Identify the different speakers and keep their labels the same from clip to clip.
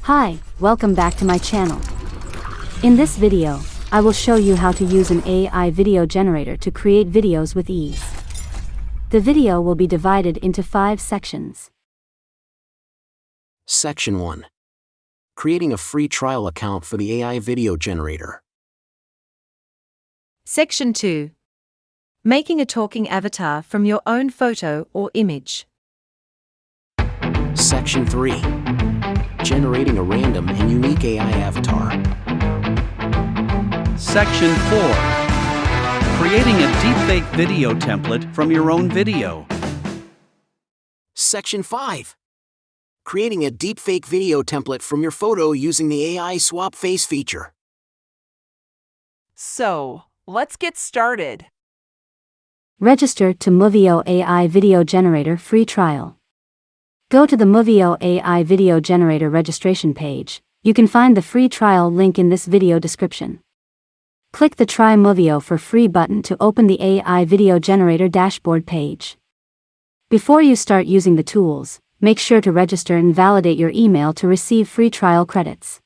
Speaker 1: Hi, welcome back to my channel. In this video, I will show you how to use an AI video generator to create videos with ease. The video will be divided into 5 sections.
Speaker 2: Section 1. Creating a free trial account for the AI video generator.
Speaker 3: Section 2. Making a talking avatar from your own photo or image.
Speaker 2: Section 3. Generating a random and unique AI avatar.
Speaker 4: Section 4. Creating a deepfake video template from your own video.
Speaker 2: Section 5. Creating a deepfake video template from your photo using the AI swap face feature.
Speaker 5: So, let's get started.
Speaker 1: Register to Movio AI Video Generator free trial. Go to the Movio AI Video Generator registration page. You can find the free trial link in this video description. Click the Try Movio for Free button to open the AI Video Generator dashboard page. Before you start using the tools, make sure to register and validate your email to receive free trial credits.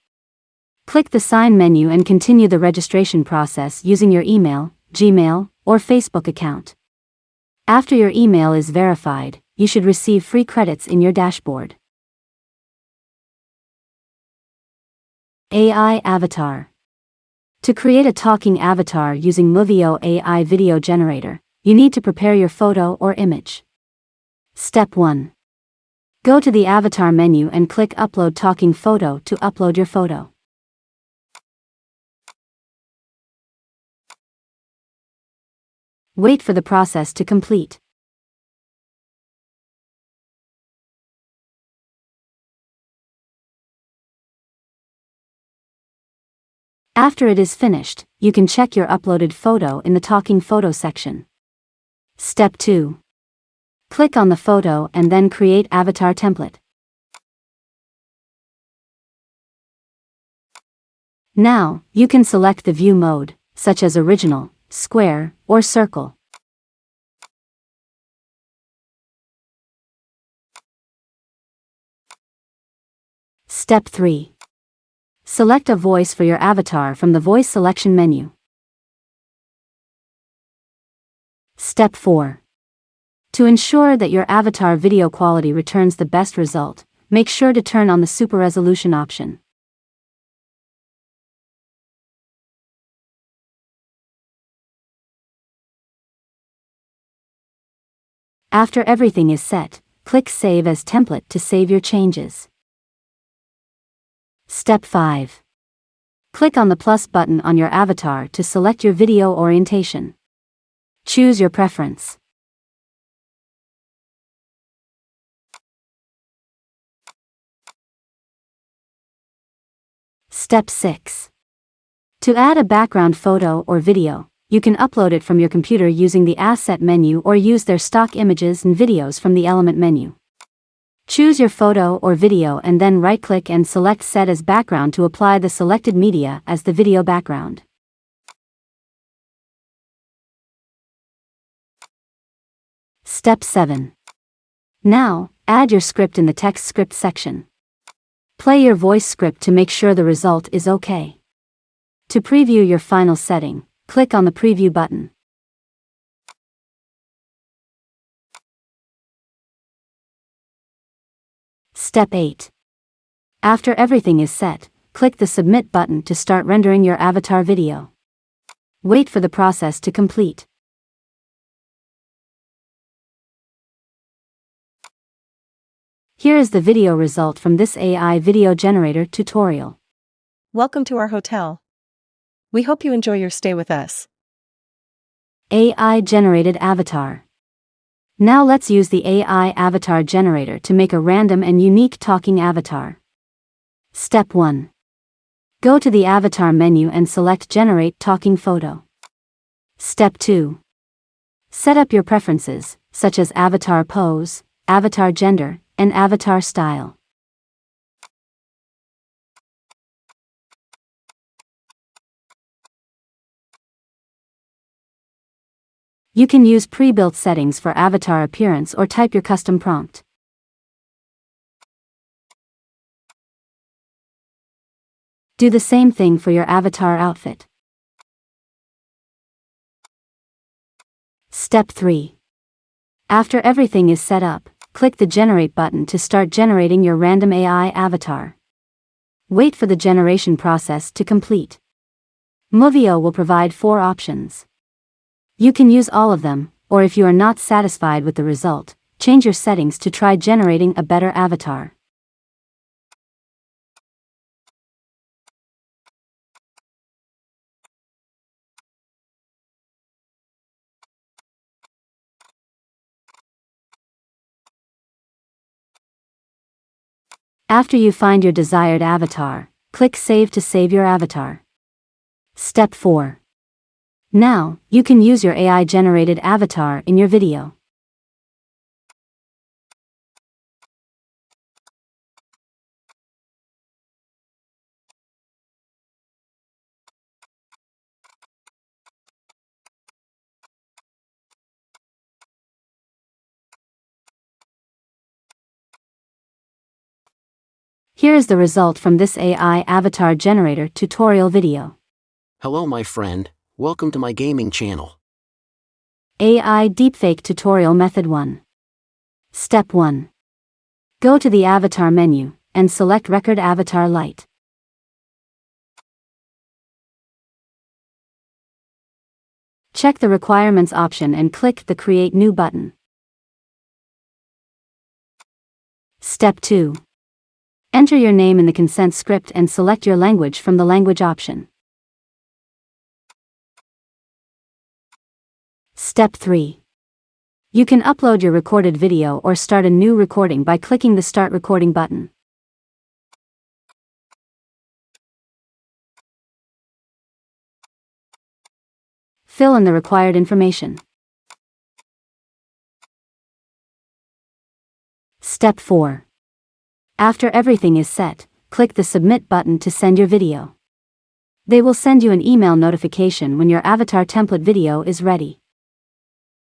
Speaker 1: Click the Sign menu and continue the registration process using your email, Gmail, or Facebook account. After your email is verified, you should receive free credits in your dashboard. AI Avatar. To create a talking avatar using Movio AI Video Generator, you need to prepare your photo or image. Step 1. Go to the Avatar menu and click Upload Talking Photo to upload your photo. Wait for the process to complete. After it is finished, you can check your uploaded photo in the Talking Photo section. Step 2. Click on the photo and then create avatar template. Now, you can select the view mode, such as original, square, or circle. Step 3. Select a voice for your avatar from the voice selection menu. Step 4. To ensure that your avatar video quality returns the best result, make sure to turn on the super resolution option. After everything is set, click Save as Template to save your changes. Step 5. Click on the plus button on your avatar to select your video orientation. Choose your preference. Step 6. To add a background photo or video, you can upload it from your computer using the Asset menu or use their stock images and videos from the Element menu. Choose your photo or video and then right-click and select Set as Background to apply the selected media as the video background. Step 7. Now, add your script in the text script section. Play your voice script to make sure the result is okay. To preview your final setting, click on the Preview button. Step 8. After everything is set, click the Submit button to start rendering your avatar video. Wait for the process to complete. Here is the video result from this AI video generator tutorial.
Speaker 6: Welcome to our hotel. We hope you enjoy your stay with us.
Speaker 1: AI generated avatar. Now let's use the AI avatar generator to make a random and unique talking avatar. Step 1. Go to the avatar menu and select Generate Talking Photo. Step 2. Set up your preferences, such as avatar pose, avatar gender, and avatar style. You can use pre-built settings for avatar appearance or type your custom prompt. Do the same thing for your avatar outfit. Step 3. After everything is set up, click the Generate button to start generating your random AI avatar. Wait for the generation process to complete. Movio will provide 4 options. You can use all of them, or if you are not satisfied with the result, change your settings to try generating a better avatar. After you find your desired avatar, click Save to save your avatar. Step 4. Now, you can use your AI-generated avatar in your video. Here is the result from this AI avatar generator tutorial video.
Speaker 2: Hello my friend, welcome to my gaming channel.
Speaker 1: AI Deepfake Tutorial Method 1. Step 1. Go to the Avatar menu, and select Record Avatar Light. Check the Requirements option and click the Create New button. Step 2. Enter your name in the consent script and select your language from the Language option. Step 3. You can upload your recorded video or start a new recording by clicking the Start Recording button. Fill in the required information. Step 4. After everything is set, click the Submit button to send your video. They will send you an email notification when your avatar template video is ready.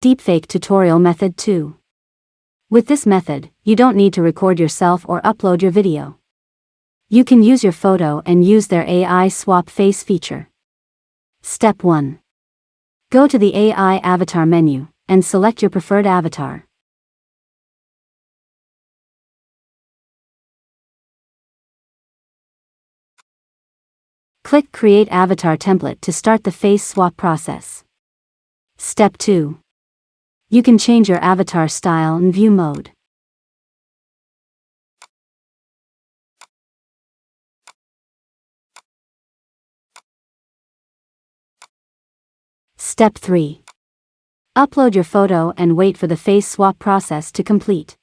Speaker 1: Deepfake Tutorial Method 2. With this method, you don't need to record yourself or upload your video. You can use your photo and use their AI swap face feature. Step 1. Go to the AI avatar menu, and select your preferred avatar. Click Create Avatar Template to start the face swap process. Step 2. You can change your avatar style and view mode. Step 3. Upload your photo and wait for the face swap process to complete.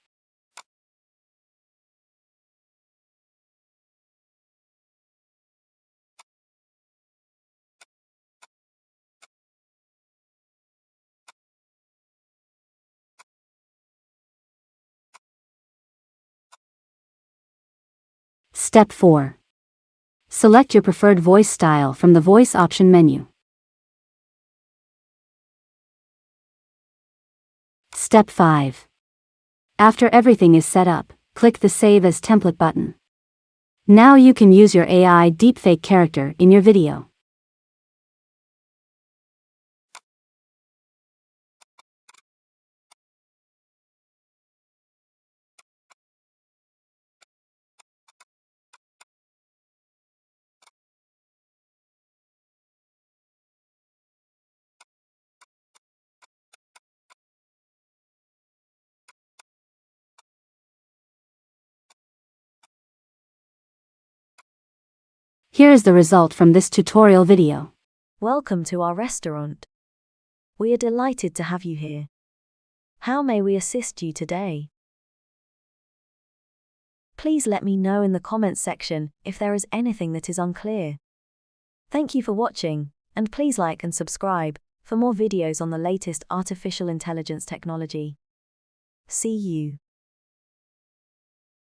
Speaker 1: Step 4. Select your preferred voice style from the Voice option menu. Step 5. After everything is set up, click the Save as Template button. Now you can use your AI deepfake character in your video. Here is the result from this tutorial video.
Speaker 7: Welcome to our restaurant. We are delighted to have you here. How may we assist you today? Please let me know in the comments section if there is anything that is unclear. Thank you for watching, and please like and subscribe for more videos on the latest artificial intelligence technology. See you.